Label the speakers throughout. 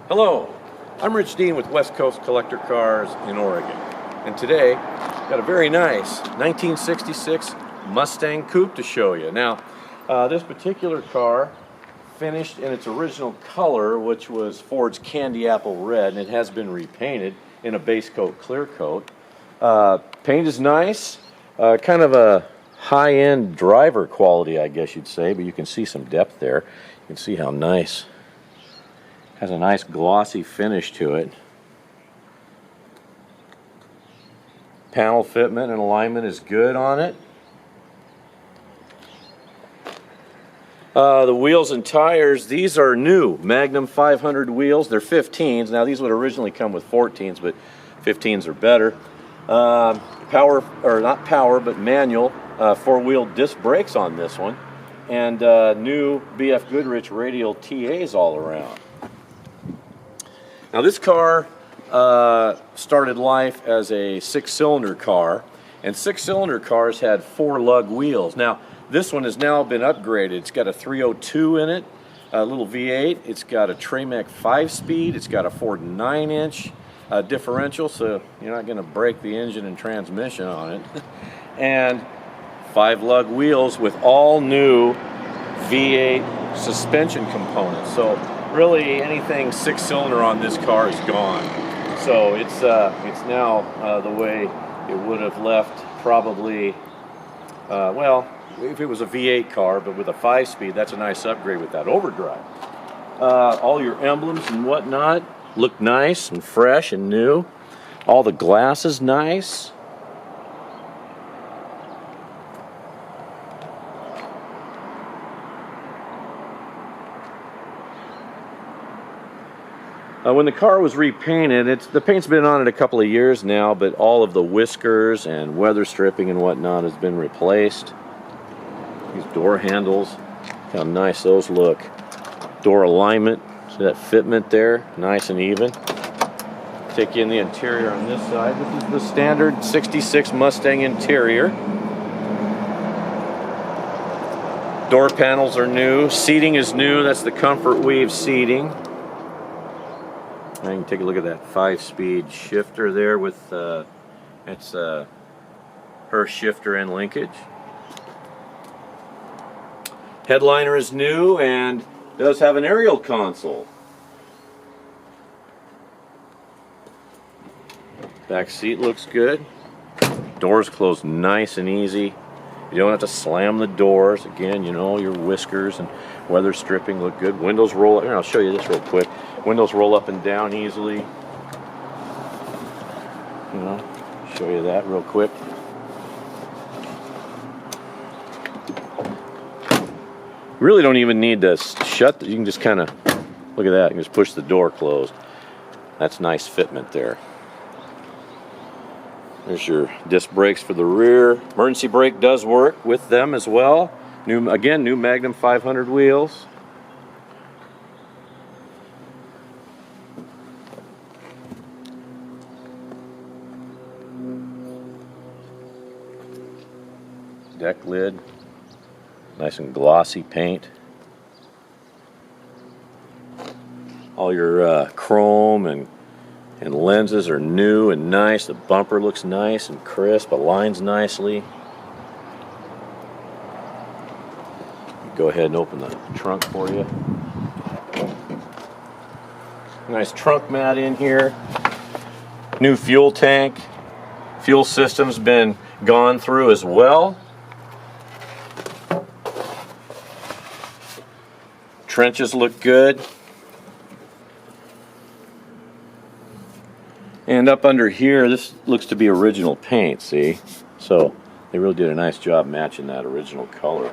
Speaker 1: Hello, I'm Rich Dean with West Coast Collector Cars in Oregon, and today got a very nice 1966 Mustang Coupe to show you. Now, this particular car finished in its original color, which was Ford's candy apple red, and it has been repainted in a base coat clear coat. Paint is nice, kind of a high-end driver quality, I guess you'd say, but you can see some depth there. You can see how nice. Has a nice glossy finish to it. Panel fitment and alignment is good on it. The wheels and tires, these are new Magnum 500 wheels. They're 15s. Now these would originally come with 14s, but 15s are better. Power, or not power, but manual four-wheel disc brakes on this one, and new BFG Radial TAs all around. Now this car started life as a six-cylinder car, and six-cylinder cars had four lug wheels. Now this one has now been upgraded. It's got a 302 in it, a little V8. It's got a Tremec 5-speed. It's got a Ford 9-inch differential, so you're not going to break the engine and transmission on it. And 5 lug wheels with all new V8 suspension components. So really anything six-cylinder on this car is gone. So it's now the way it would have left probably, well, if it was a V8 car, but with a 5-speed, that's a nice upgrade with that overdrive. All your emblems and whatnot look nice and fresh and new. All the glass is nice. When the car was repainted, the paint's been on it a couple of years now, but all of the whiskers and weather stripping and whatnot has been replaced. These door handles, how nice those look. Door alignment, see that fitment there, nice and even. Take in the interior on this side. This is the standard 66 Mustang interior. Door panels are new, seating is new, that's the Comfort Weave seating. Now you can take a look at that 5-speed shifter there with it's her shifter and linkage. Headliner is new and does have an aerial console. Back seat looks good. Doors close nice and easy. You don't have to slam the doors. Again, you know, your whiskers and weather stripping look good. Windows roll up. Here, I'll show you this real quick. Windows roll up and down easily. You know, show you that real quick. You really don't even need to shut. You can just kind of look at that and just push the door closed. That's nice fitment there. There's your disc brakes for the rear. Emergency brake does work with them as well. New Magnum 500 wheels. Deck lid, nice and glossy paint. All your chrome and lenses are new and nice. The bumper looks nice and crisp, aligns nicely. Go ahead and open the trunk for you. Nice trunk mat in here. New fuel tank. Fuel system's been gone through as well. Trenches look good. And up under here, this looks to be original paint, see? So they really did a nice job matching that original color.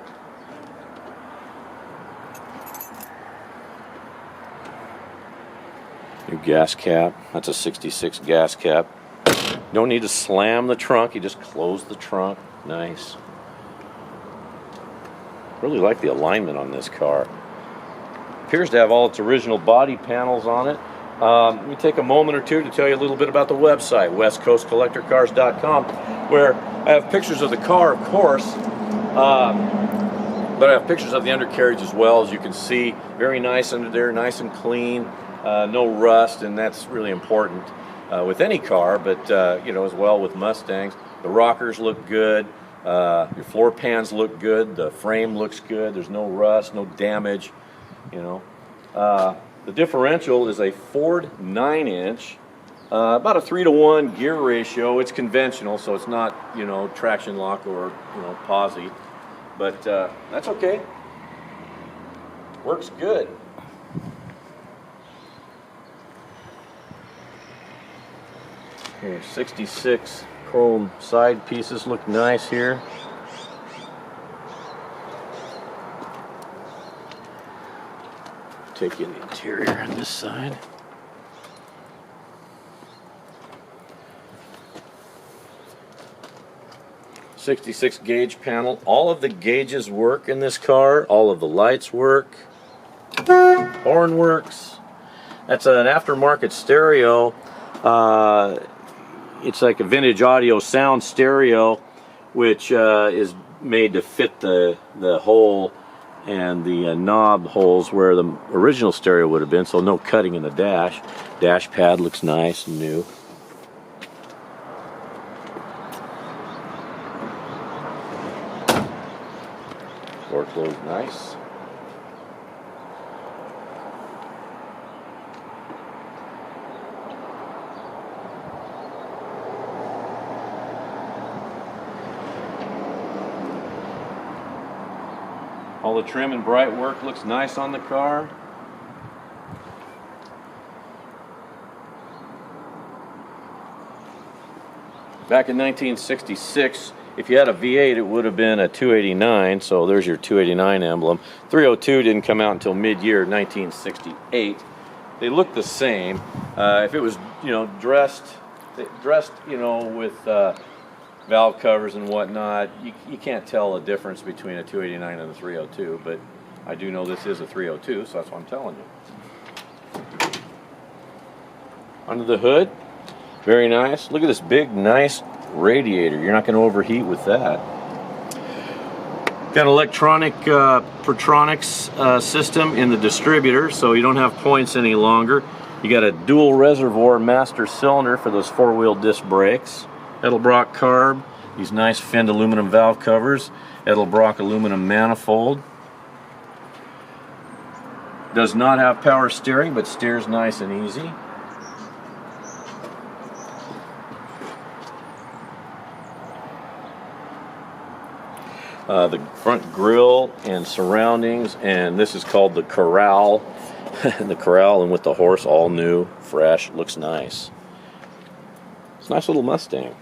Speaker 1: New gas cap. That's a 66 gas cap. Don't need to slam the trunk, you just close the trunk. Nice. Really like the alignment on this car. Appears to have all its original body panels on it. Let me take a moment or two to tell you a little bit about the website, westcoastcollectorcars.com, where I have pictures of the car, of course. But I have pictures of the undercarriage as well. As you can see, very nice under there, nice and clean, no rust, and that's really important with any car, but you know, as well with Mustangs. The rockers look good, your floor pans look good, the frame looks good, there's no rust, no damage, you know. The differential is a Ford 9-inch, about a 3-to-1 gear ratio. It's conventional, so it's not, you know, traction lock or, you know, posi. But that's okay. Works good. Here, 66 chrome side pieces look nice here. Take in the interior on this side. .66 gauge panel. All of the gauges work in this car. All of the lights work. Horn works. That's an aftermarket stereo. It's like a vintage audio sound stereo, which is made to fit the hole and the knob holes where the original stereo would have been, so no cutting in the dash. Dash pad looks nice and new. Door closed nice. All the trim and bright work looks nice on the car. Back in 1966, if you had a V8, it would have been a 289, so there's your 289 emblem. 302 didn't come out until mid-year 1968. They look the same. If it was, you know, dressed, you know, with valve covers and whatnot, you can't tell a difference between a 289 and a 302, but I do know this is a 302, so that's what I'm telling you. Under the hood, very nice. Look at this big, nice radiator. You're not going to overheat with that. Got electronic Pertronics system in the distributor, so you don't have points any longer. You got a dual reservoir master cylinder for those four-wheel disc brakes. Edelbrock carb, these nice finned aluminum valve covers, Edelbrock aluminum manifold. Does not have power steering, but steers nice and easy. The front grille and surroundings, and this is called the corral. The corral, and with the horse, all new, fresh, looks nice. It's a nice little Mustang.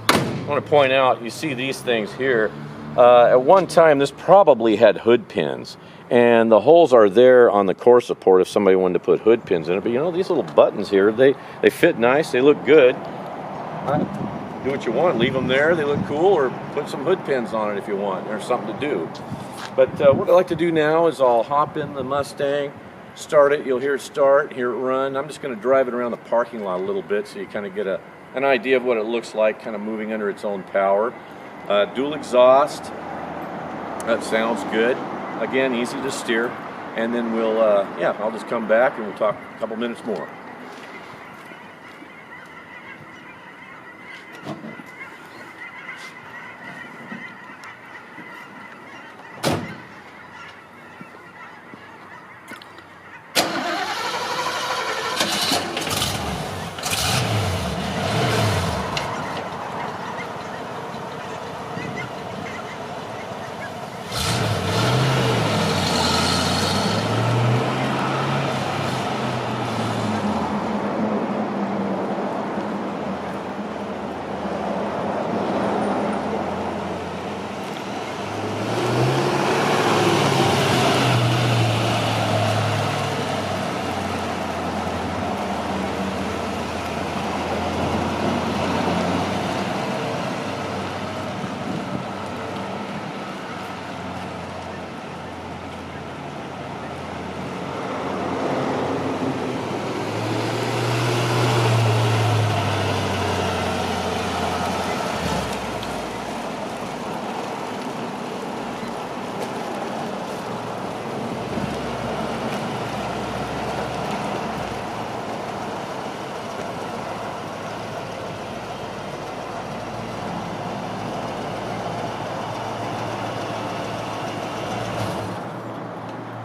Speaker 1: I want to point out, you see these things here. At one time, this probably had hood pins, and the holes are there on the core support if somebody wanted to put hood pins in it. But you know, these little buttons here, they fit nice, they look good. Do what you want, leave them there, they look cool, or put some hood pins on it if you want. There's something to do. But what I like to do now is I'll hop in the Mustang, start it, you'll hear it start, hear it run. I'm just going to drive it around the parking lot a little bit so you kind of get an idea of what it looks like, kind of moving under its own power. Dual exhaust, that sounds good. Again, easy to steer. And then we'll, yeah, I'll just come back and we'll talk a couple minutes more.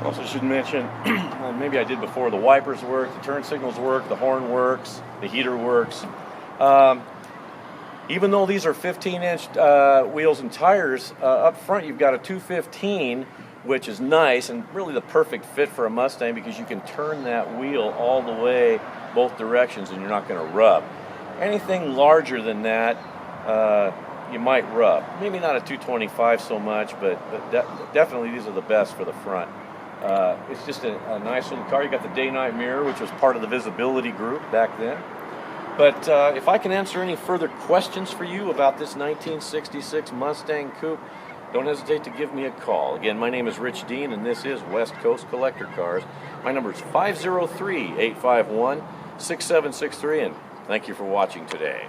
Speaker 1: Also should mention, maybe I did before, the wipers work, the turn signals work, the horn works, the heater works. Even though these are 15-inch wheels and tires, up front you've got a 215, which is nice and really the perfect fit for a Mustang because you can turn that wheel all the way both directions and you're not going to rub. Anything larger than that, you might rub. Maybe not a 225 so much, but definitely these are the best for the front. It's just a nice little car. You got the day-night mirror, which was part of the visibility group back then. But if I can answer any further questions for you about this 1966 Mustang Coupe, don't hesitate to give me a call. Again, my name is Rich Dean, and this is West Coast Collector Cars. My number is 503-851-6763, and thank you for watching today.